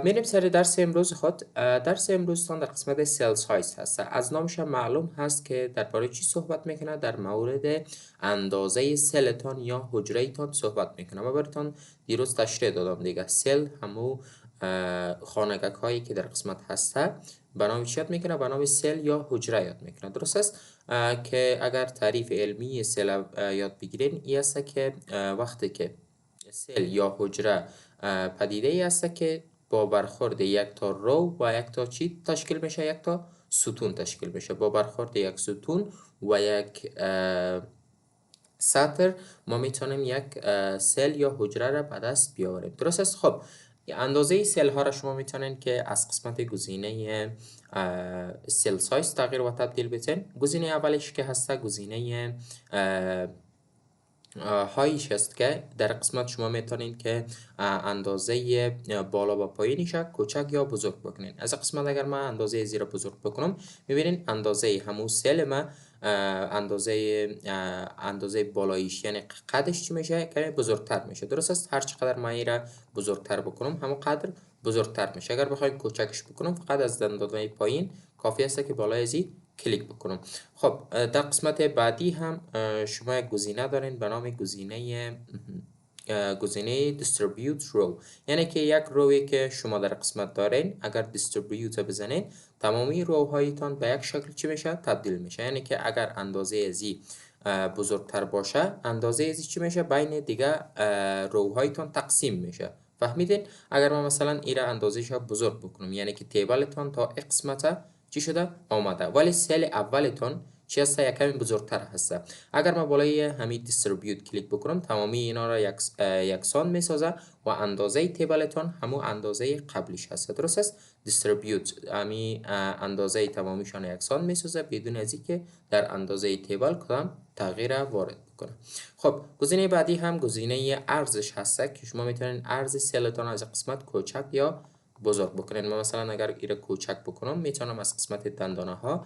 میریم سر درس امروز خود. درس امروزتان در قسمت سل سایز هست. از نامش هم معلوم هست که درباره چی صحبت میکنه. در مورد اندازه سلتان یا حجره تان صحبت میکنه. ما براتون دیروز تشریح دادم دیگه. سل همو خانگک هایی که در قسمت هسته به نام چی یاد میکنه؟ به نام سل یا حجره یاد میکنه. درست است که اگر تعریف علمی سل یاد بگیرین این است که وقتی که سل یا حجره پدیده ای است که با برخورد یک تا رو و یک تا چی تشکیل میشه؟ یک تا ستون تشکیل میشه. با برخورد یک ستون و یک سطر ما میتونیم یک سل یا حجره را به دست بیاوریم. درست است؟ خب اندازه سل ها را شما میتونین که از قسمت گزینه سل سایز تغییر و تبدیل بتین. گزینه اولش که هسته گزینه هایش هست که در قسمت شما میتونین که اندازه بالا و پایینش کوچک یا بزرگ بکنین. از قسمت اگر من اندازه زیر بزرگ بکنم میبینین اندازه همون سل ما اندازه بالایش یعنی قدش چی میشه؟ که بزرگتر میشه. درست است؟ هر چقدر من این را بزرگتر بکنم همون قدر بزرگتر میشه. اگر بخوایم کوچکش بکنم فقط از اندازه پایین کافی است که بالای ازی کلیک بکنم. خب در قسمت بعدی هم شما یک گزینه دارین به نام گزینه distribute row، یعنی که یک روی که شما در قسمت دارین اگر distribute بزنین تمامی روهایتان به یک شکل چی میشه؟ تبدیل میشه. یعنی که اگر اندازه ازی بزرگتر باشه اندازه ازی چی میشه؟ بین دیگه روهایتان تقسیم میشه. فهمیدین؟ اگر ما مثلا ایره اندازه‌ش بزرگ بکنم یعنی که تیبلتان تا قسمت چی شده؟ آمده. ولی سل اولتون چی هسته؟ یک کمی بزرگتر هسته. اگر ما بالای همین دیستریبیوت کلیک بکنم تمامی اینا را یکسان میسازه و اندازه تیبلتون همون اندازه قبلیش هسته. درست است؟ دیستریبیوت همین اندازه تمامیشان یکسان میسازه بدون از اینکه در اندازه تیبل کدام تغییر وارد بکنه. خب گزینه بعدی هم گزینه ارزش هسته که شما میتونین ارز سلتون از قسمت کوچک یا بزرگ بکنین. ما مثلا اگر ایره کوچک بکنم میتونم از قسمت دندانه ها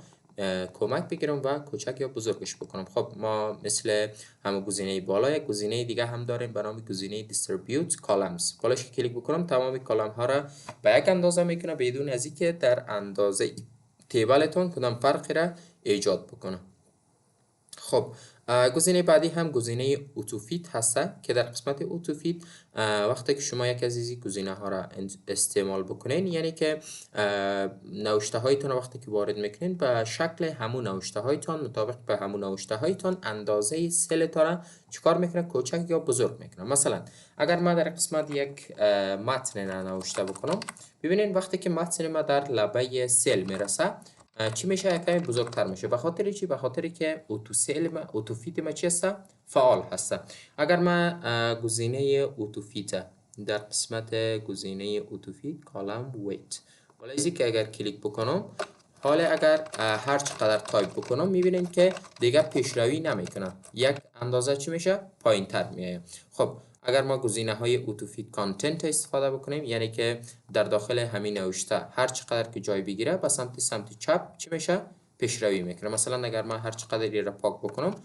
کمک بگیرم و کوچک یا بزرگش بکنم. خب ما مثل همه گزینه بالا یک گزینه دیگه هم داریم به نام گزینه distribute columns. بالاش که کلیک بکنم تمام کالم ها را به یک اندازه میکنه بدون از اینکه در اندازه تیبلتون کدام فرقی را ایجاد بکنه. خب گزینه بعدی هم گزینه اتوفیت هسته که در قسمت اتوفیت وقتی که شما یک از این گزینه ها را استعمال بکنین یعنی که نوشته هایتون وقتی که وارد میکنین به شکل همون نوشته هایتون مطابق به همون نوشته هایتون اندازه سلتون را چیکار میکنه؟ کوچک یا بزرگ میکنه. مثلا اگر ما در قسمت یک متن نوشته بکنم ببینین وقتی که متن ما در لبه سل میرسه چی میشه؟ یک کمی بزرگتر میشه. به خاطر چی؟ به خاطر که اتوفیت ما چی هست؟ فعال هست. اگر ما گزینه اتوفیت در قسمت گزینه اتوفیت کالم ویت ولی که اگر کلیک بکنم حالا اگر هر چقدر تایپ بکنم میبینیم که دیگه پیشروی نمیکنه، یک اندازه چی میشه؟ پایین تر میایه. خب اگر ما گزینه های اتوفیت کانتنت استفاده بکنیم یعنی که در داخل همین نوشته هر چقدر که جای بگیره به سمت چپ چی میشه؟ پیشروی میکنه. مثلا اگر من هر چقدر این را پاک بکنم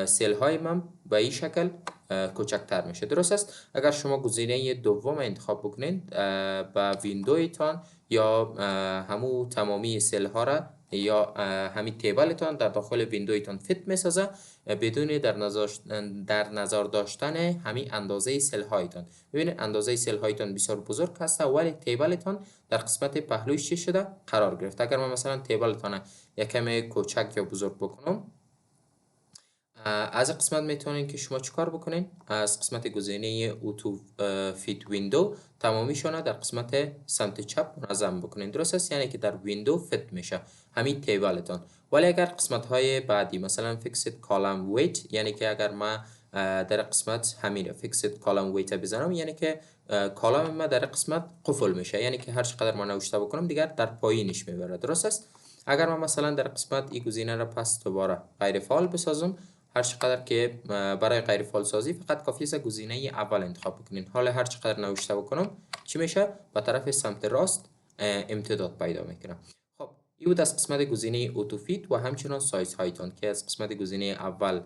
سل های من به این شکل کوچکتر میشه. درست است؟ اگر شما گزینه دوم انتخاب بکنید با ویندویتان یا همو تمامی سل ها را یا همین تیبلتان در داخل ویندویتان فیت میسازه بدون در نظر داشتن همین اندازه سل هایتان. ببینید اندازه سل هایتان بسیار بزرگ هست ولی تیبلتان در قسمت پهلویش چی شده؟ قرار گرفت. اگر من مثلا تیبلتان یک کمی کوچک یا بزرگ بکنم از قسمت میتونین که شما چیکار بکنین؟ از قسمت گزینه اتو فیت ویندو تمامیشون در قسمت سمت چپ منظم بکنین. درست است؟ یعنی که در ویندو فیت میشه همین تیبلتون. ولی اگر قسمت های بعدی مثلا فیکسد کالم ویت یعنی که اگر ما در قسمت همین فیکسد کالم ویت بزنم یعنی که کالم ما در قسمت قفل میشه، یعنی که هر چقدر ما نوشته بکنم دیگر در پایینش میبره. درست است؟ اگر ما مثلا در قسمت این گزینه را پس دوباره غیر فعال بسازم هر چقدر که برای غیر فعال سازی فقط کافی است گزینه اول انتخاب بکنین. حالا هر چقدر نوشته بکنم چی میشه؟ به طرف سمت راست امتداد پیدا میکنه. خب این بود از قسمت گزینه اتوفیت و همچنان سایز هایتان که از قسمت گزینه اول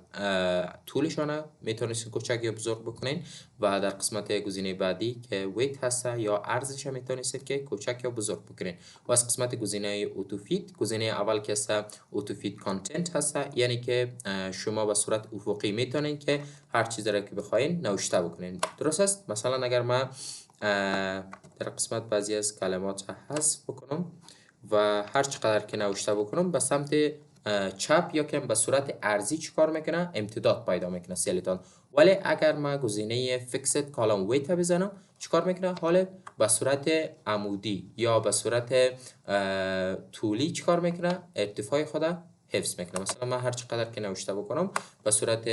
طولشانه میتونید کوچک یا بزرگ بکنین و در قسمت گزینه بعدی که ویت هست یا ارزش میتونید که کوچک یا بزرگ بکنین و از قسمت گزینه اتوفیت گزینه اول که است اتوفیت کانتنت هست، یعنی که شما به صورت افقی میتونین که هر چیزی را که بخواین نوشته بکنین. درست است؟ مثلا اگر ما در قسمت بعضی از کلمات حذف بکنم و هر چقدر که نوشته بکنم به سمت چپ یا که به صورت ارزی چیکار میکنه؟ امتداد پیدا میکنه سلتان. ولی اگر ما گزینه فیکسد کالم ویت بزنم چیکار میکنه؟ حالا به صورت عمودی یا به صورت طولی چیکار میکنه؟ ارتفاع خود حفظ میکنه. مثلا من هر چقدر که نوشته بکنم به صورت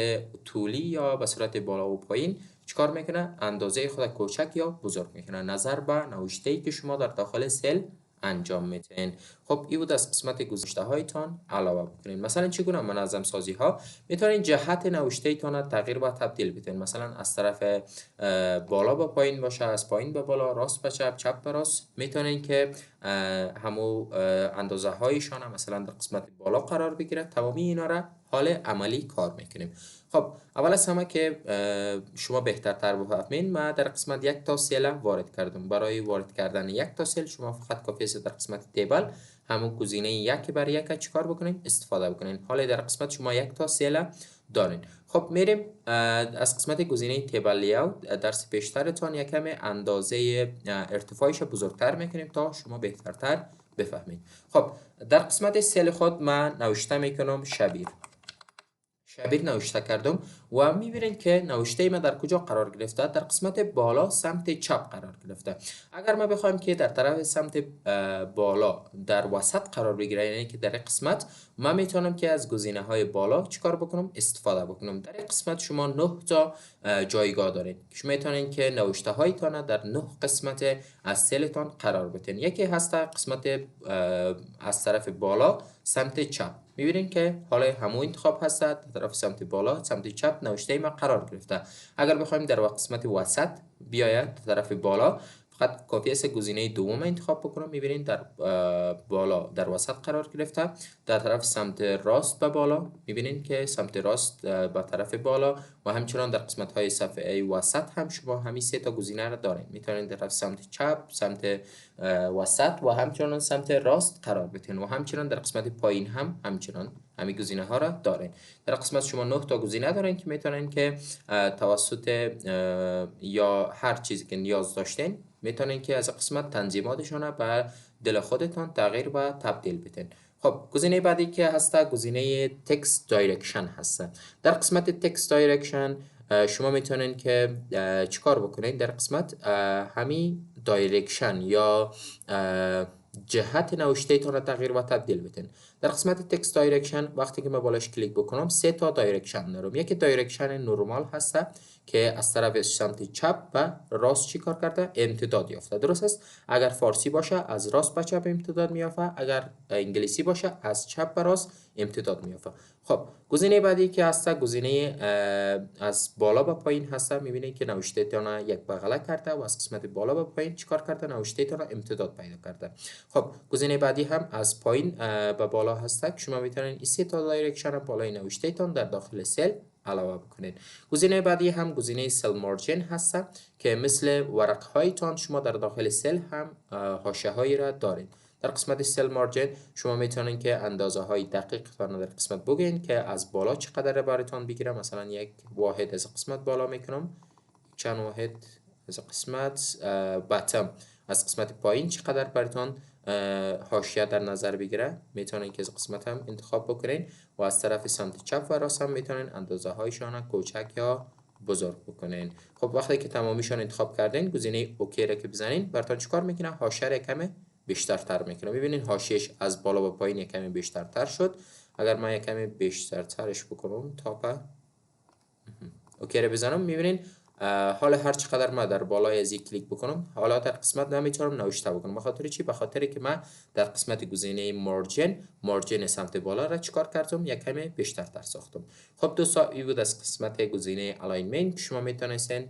طولی یا به صورت بالا و پایین چیکار میکنه؟ اندازه خود کوچک یا بزرگ میکنه نظر به نوشته ای که شما در داخل سل انجام میتین. خب این بود از قسمت گذشته هایتان علاوه بکنین. مثلا چگونه منظم سازی ها میتونین جهت نوشته ایتان تغییر و تبدیل بدین. مثلا از طرف بالا به پایین باشه، از پایین به بالا، راست به چپ، چپ به راست. میتونین که همو اندازه هایشان مثلا در قسمت بالا قرار بگیره. تمامی اینا را حال عملی کار میکنیم. خب اول از همه که شما بهترتر بفهمین، ما در قسمت یک تا سل وارد کردم. برای وارد کردن یک تا سل شما فقط کافی است در قسمت تیبل همون گزینه یک بر یک چیکار بکنین؟ استفاده بکنین. حالا در قسمت شما یک تا سل دارین. خب میریم از قسمت گزینه تیبل لیاوت درس پیشترتان یک کمی اندازه ارتفاعش بزرگتر میکنیم تا شما بهترتر بفهمید. خب در قسمت سل خود من نوشته میکنم شبیر نوشته کردم و میبینید که نوشته ما در کجا قرار گرفته؟ در قسمت بالا سمت چپ قرار گرفته. اگر ما بخوایم که در طرف سمت بالا در وسط قرار بگیره، یعنی که در قسمت ما میتونم که از گزینه های بالا چیکار بکنم؟ استفاده بکنم. در این قسمت شما 9 تا جایگاه دارید. شما میتونید که نوشته هایتان در 9 قسمت از سلتان قرار بدین. یکی هست قسمت از طرف بالا سمت چپ. میبینید که حالا همون انتخاب هست در طرف سمت بالا سمت چپ نوشته ما قرار گرفته. اگر بخوایم در قسمت وسط بیاید طرف بالا فقط کافی است گزینه دوم انتخاب بکنم. میبینید در بالا در وسط قرار گرفته. در طرف سمت راست به بالا میبینید که سمت راست به طرف بالا و همچنان در قسمت های صفحه وسط هم شما همین سه تا گزینه را دارین. میتونید در طرف سمت چپ، سمت وسط و همچنان سمت راست قرار بدین و همچنان در قسمت پایین هم همچنان همین گزینه ها را دارین. در قسمت شما 9 تا گزینه دارین که میتونین که توسط یا هر چیزی که نیاز داشتین میتونین که از قسمت تنظیماتشون به دل خودتان تغییر و تبدیل بدین. خب گزینه بعدی که هست گزینه تکست دایرکشن هست. در قسمت تکست دایرکشن شما میتونین که چیکار بکنین؟ در قسمت همین دایرکشن یا جهت نوشته تان را تغییر و تبدیل بدین. در قسمت تکست دایرکشن وقتی که من بالاش کلیک بکنم سه تا دایرکشن دارم. یکی دایرکشن نورمال هست که از طرف سمت چپ و راست چی کار کرده؟ امتداد یافته. درست است؟ اگر فارسی باشه از راست به چپ امتداد میافته، اگر انگلیسی باشه از چپ به راست امتداد میافته. خب گزینه بعدی که هست گزینه از بالا به پایین هست. میبینید که نوشته تان یک بغله کرده و از قسمت بالا به پایین چیکار کرده؟ نوشته تان امتداد پیدا کرده. خب گزینه بعدی هم از پایین به بالا هست که شما میتونید این سه تا دایرکشن بالای نوشته تان در داخل سل علاوه بکنید. گزینه بعدی هم گزینه سل مارجین هست که مثل ورق هایتان شما در داخل سل هم حاشیه هایی را دارید. در قسمت سل مارجین شما میتونید که اندازه های دقیق تان در قسمت بگین که از بالا چقدر براتون بگیره. مثلا یک واحد از قسمت بالا میکنم، چند واحد از قسمت باتم از قسمت پایین چقدر براتون حاشیه در نظر بگیره میتونین که از قسمت هم انتخاب بکنین و از طرف سمت چپ و راست هم میتونین اندازه هایشان کوچک یا بزرگ بکنین. خب وقتی که تمامیشان انتخاب کردین گزینه اوکی را که بزنین براتون چیکار میکنه؟ حاشیه را کمی بیشتر میکنه. میبینین حاشیه‌اش از بالا به پایین یک کمی بیشتر شد. اگر من یک کمی بیشترش بکنم تا اوکی را بزنم میبینین حالا هر چقدر ما در بالای از این کلیک بکنم حالا در قسمت نمیتونم نوشته بکنم. بخاطر چی؟ بخاطر که من در قسمت گزینه مارجین سمت بالا را چیکار کردم؟ یک کمی بیشتر ساختم. خب دوستا این بود از قسمت گزینه الاینمنت. شما میتونستین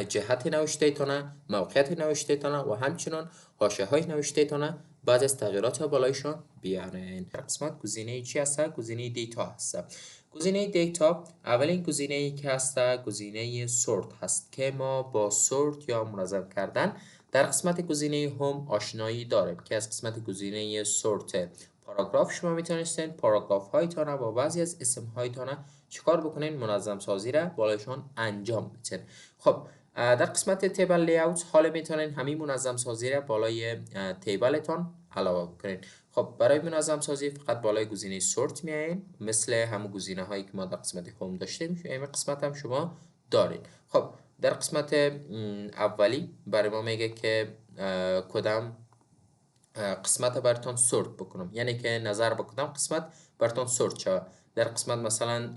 جهت نوشته تانه، موقعیت نوشته تانه و همچنان حاشیه های نوشته تانه بعضی از تغییرات بالایشان بیارین. در قسمت گزینه چی هست؟ گزینه دیتا هست. گزینه دیتا اولین گزینه ای که هست گزینه سورت هست که ما با سورت یا منظم کردن در قسمت گزینه هوم آشنایی داریم که از قسمت گزینه سورت پاراگراف شما میتونستین پاراگراف هایتان با بعضی از اسم هایتان چیکار بکنین؟ منظم سازی را بالایشان انجام بدین. خب در قسمت تیبل لیاوت حالا میتونین همین منظم سازی را بالای تیبلتان علاوه بکنین. خب برای منظم سازی فقط بالای گزینه سورت میایین، مثل همون گزینه هایی که ما در قسمت هوم داشتیم این قسمت هم شما دارین. خب در قسمت اولی برای ما میگه که کدام قسمت براتون سورت بکنم، یعنی که نظر به کدام قسمت براتون سورت شود. در قسمت مثلا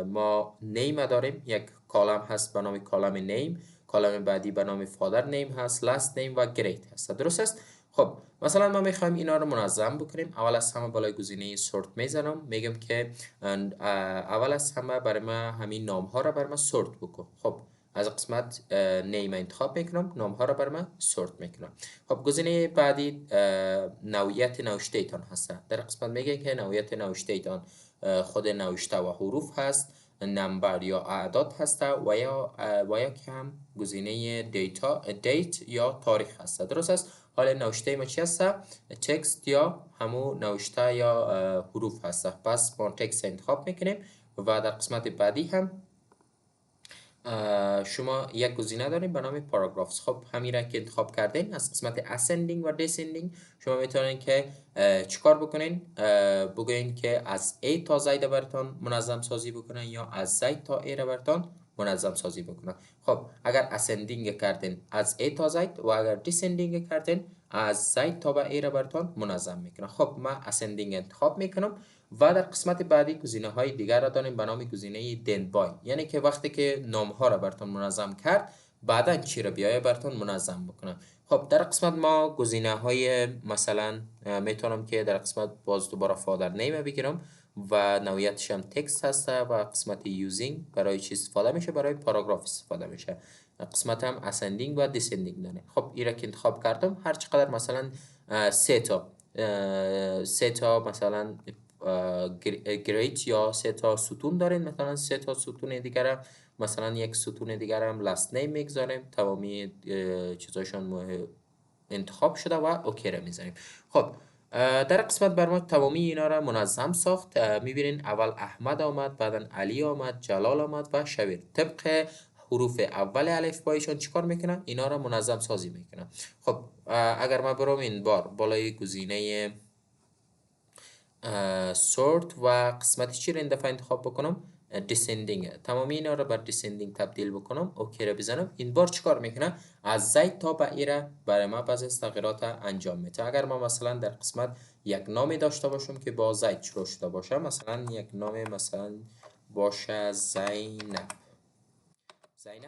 ما نیم داریم، یک کالم هست به نام کالم نیم، کالم بعدی به نام فادر نیم هست، لاست نیم و گریت هست. درست است؟ خب مثلا ما میخوایم اینا رو منظم بکنیم. اول از همه بالای گزینه سورت میزنم، میگم که اول از همه برای ما همین نام ها رو برای ما سورت بکن. خب از قسمت نیم انتخاب میکنم، نام ها رو بر من سورت میکنم. خب گزینه بعدی نوعیت نوشته ایتان هست. در قسمت میگه که نوعیت نوشته ایتان خود نوشته و حروف هست، نمبر یا اعداد هست و یا که هم گزینه دیت یا تاریخ هست. درست است؟ حالا نوشته ما چی هست؟ تکست یا همون نوشته یا حروف هست. پس ما تکست انتخاب میکنیم و در قسمت بعدی هم شما یک گزینه داریم به نام پاراگرافز. خب همین را که انتخاب کردین از قسمت ascending و descending شما میتونین که چیکار بکنین؟ بگوین که از A تا Z براتون منظم سازی بکنن یا از Z تا A را براتون منظم سازی بکنن. خب اگر ascending کردین از A تا Z و اگر descending کردین از Z تا به A را براتون منظم میکنن. خب من ascending انتخاب میکنم و در قسمت بعدی گزینه های دیگر را داریم به نام گزینه دن بای، یعنی که وقتی که نام ها را براتون منظم کرد بعدا چی را بیایه براتون منظم بکنم. خب در قسمت ما گزینه های مثلا میتونم که در قسمت باز دوباره فادر نیم بگیرم و نوعیتش هم تکست هست و قسمت یوزینگ برای چی استفاده میشه؟ برای پاراگراف استفاده میشه. قسمت هم ascending و descending داره. خب این را که انتخاب کردم هر چقدر مثلا سه تا مثلا گریت یا سه تا ستون دارین، مثلا سه تا ستون دیگر مثلا یک ستون دیگر هم لاست نیم میگذاریم، تمامی چیزاشون انتخاب شده و اوکی را میذاریم. خب در قسمت بر ما تمامی اینا را منظم ساخت. میبینین اول احمد آمد، بعدا علی آمد، جلال آمد و شبیر. طبق حروف اول الف بایشون چیکار میکنن؟ اینا را منظم سازی میکنن. خب اگر ما برم این بار بالای گزینه سورت و قسمت چی رو این دفعه انتخاب بکنم؟ descending. تمامی اینا رو بر descending تبدیل بکنم، اوکی رو بزنم. این بار چیکار میکنه؟ از زید تا به ایره برای ما بعضی از تغییرات انجام میده. اگر ما مثلا در قسمت یک نامی داشته باشم که با زید شروع شده باشه، مثلا یک نام مثلا باشه زینب.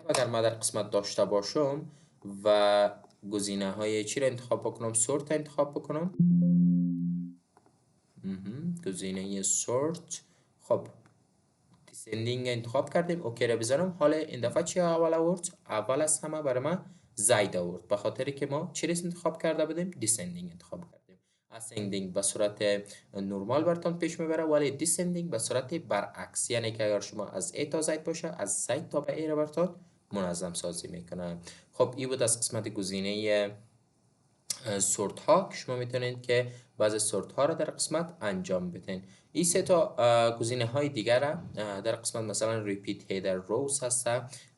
اگر ما در قسمت داشته باشم و گزینه های چی رو انتخاب بکنم؟ سورت انتخاب بکنم، گزینه سورت. خب دیسندینگ انتخاب کردیم، اوکی را بزنم. حالا این دفعه چی اول آورد؟ اول از همه برای ما زید آورد، به خاطری که ما چی انتخاب کرده بودیم؟ دیسندینگ انتخاب کردیم. اسندینگ به صورت نرمال براتون پیش میبره، ولی دیسندینگ به صورت برعکس، یعنی که اگر شما از A تا Z باشه از Z تا به A را براتون منظم سازی میکنه. خب این بود از قسمت گزینه سورت ها که شما میتونید که بعض سورت ها را در قسمت انجام بدین. این سه تا گزینه های دیگر در قسمت مثلا ریپیت هیدر روز هست.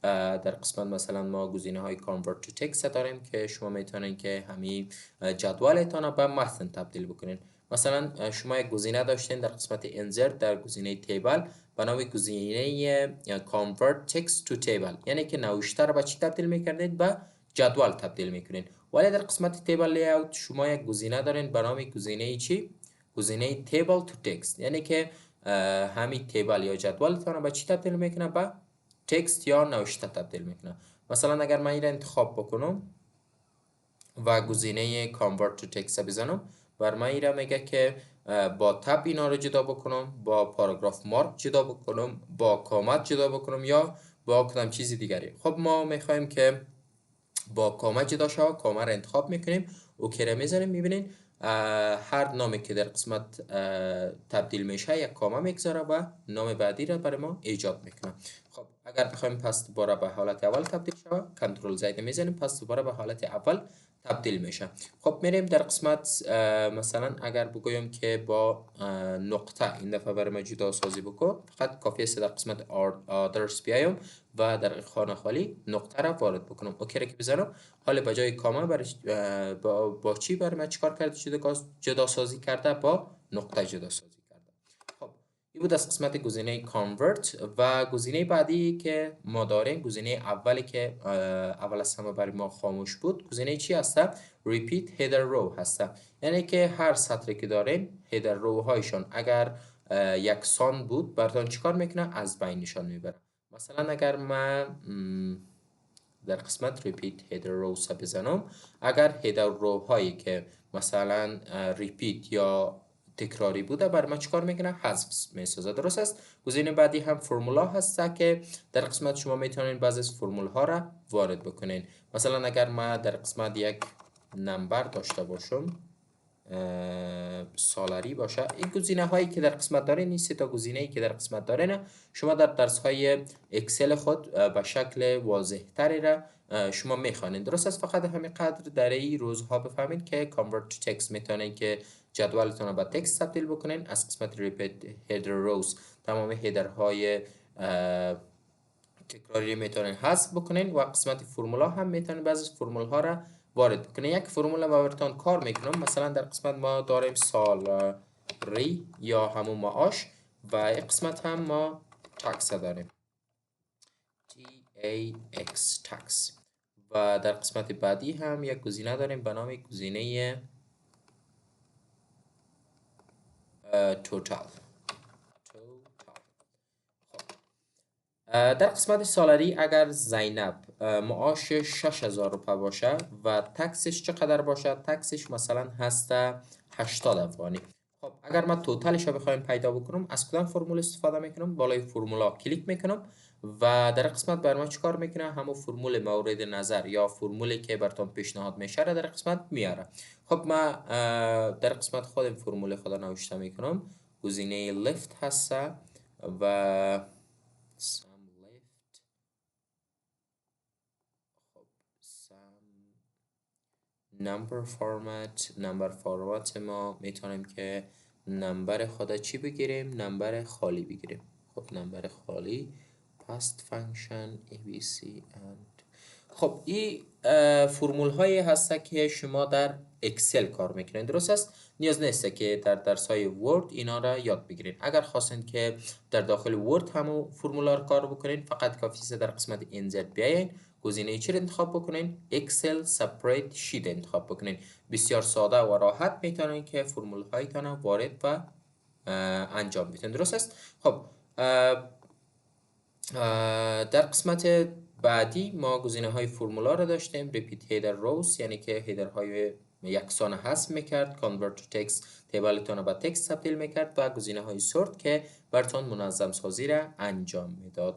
در قسمت مثلا ما گزینه های کانورت تو تکست داریم که شما میتونید که همین جدولتان به متن تبدیل بکنین. مثلا شما یک گزینه داشتین در قسمت انزرت در گزینه تیبل به نام گزینه کانورت تکست تو تیبل، یعنی که نوشته را به چی تبدیل میکردید؟ به جدول تبدیل میکنین. ولی در قسمت تیبل لیاوت شما یک گزینه دارین به نام گزینه چی؟ گزینه تیبل تو تکست، یعنی که همین تیبل یا جدولتون رو به چی تبدیل میکنه؟ به تکست یا نوشته تبدیل میکنه. مثلا اگر من این را انتخاب بکنم و گزینه کانورت تو تکست بزنم، بر من این را میگه که با تب اینا رو جدا بکنم، با پاراگراف مارک جدا بکنم، با کامت جدا بکنم یا با کدام چیزی دیگری. خب ما میخوایم که با کامه جدا شود، کامه را انتخاب میکنیم، اوکی را میزنیم. میبینین هر نامی که در قسمت تبدیل میشه یک کامه میگذاره و نام بعدی را برای ما ایجاد میکنه. خب اگر بخوایم پس دوباره به حالت اول تبدیل شود، کنترل زید میزنیم، پس دوباره به حالت اول تبدیل میشه. خب میریم در قسمت مثلا اگر بگویم که با نقطه این دفعه برای ما جدا سازی بکن، فقط کافی است در قسمت آدرس بیایم و در خانه خالی نقطه را وارد بکنم. اوکی را که بزنم، حالا به جای کامه با چی برای ما چیکار کرده؟ جدا سازی کرده، با نقطه جدا سازی کرده. خب این بود از قسمت گزینه کانورت. و گزینه بعدی که ما داریم، گزینه اولی که اول از همه برای ما خاموش بود، گزینه چی هسته؟ repeat header row هسته. یعنی که هر سطری که داریم header row هایشان اگر یکسان بود براتون چیکار میکنه؟ از بینشان میبره. مثلا اگر من در قسمت repeat header rows بزنم، اگر header row هایی که مثلا repeat یا تکراری بوده بر ما چیکار میکنه؟ حذف میسازه. درست است. گزینه بعدی هم فرمولا هست که در قسمت شما میتونید بعضی از فرمول ها را وارد بکنین. مثلا اگر ما در قسمت یک نمبر داشته باشم، سالاری باشه، این گزینه هایی که در قسمت دارین، این سه تا گزینه ای که در قسمت دارین شما در درس های اکسل خود به شکل واضح تری را شما میخوانید. درست است. فقط همین قدر در این روزها بفهمید که convert to text میتونید که جدولتون رو به تکست تبدیل بکنین. از قسمت repeat header rows تمام هیدر های تکراری میتونین حذف بکنین و قسمت فرمولا هم میتونین بعضی فرمول ها را وارد بکنین. یک فرمول ما براتون کار میکنم. مثلا در قسمت ما داریم سالاری یا همون معاش و این قسمت هم ما تاکس داریم، TAX tax. و در قسمت بعدی هم یک گزینه داریم به نام گزینه توتال. در قسمت سالاری اگر زینب معاش 6000 روپیه باشه و تکسش چقدر باشه؟ تکسش مثلا هست 80 افغانی. خب اگر ما توتالش رو بخوایم پیدا بکنم، از کدام فرمول استفاده میکنم؟ بالای فرمولا کلیک میکنم و در قسمت بر ما چیکار میکنه؟ همون فرمول مورد نظر یا فرمولی که براتون پیشنهاد میشه را در قسمت میاره. خب ما در قسمت خودم فرمول خود نوشته میکنم. گزینه لفت هست و نمبر فرمت ما میتونیم که نمبر خود چی بگیریم؟ نمبر خالی بگیریم. خب نمبر خالی past function abc and خب این فرمول هایی هست که شما در اکسل کار میکنین. درست است. نیاز نیست که در درس های ورد اینا را یاد بگیرین. اگر خواستین که در داخل ورد همو فرمولا را کار بکنین، فقط کافی است در قسمت انزرت بیاین، گزینه چی را انتخاب بکنین؟ اکسل سپریت شیت انتخاب بکنین. بسیار ساده و راحت میتونین که فرمول هایتان وارد و انجام بدین. درست است. خب در قسمت بعدی ما گزینه های فرمولا را داشتیم. repeat header rows یعنی که هیدر های یکسان حذف میکرد، convert to text تیبلتون به تکست تبدیل میکرد و گزینه های sort که براتون منظم سازی را انجام میداد.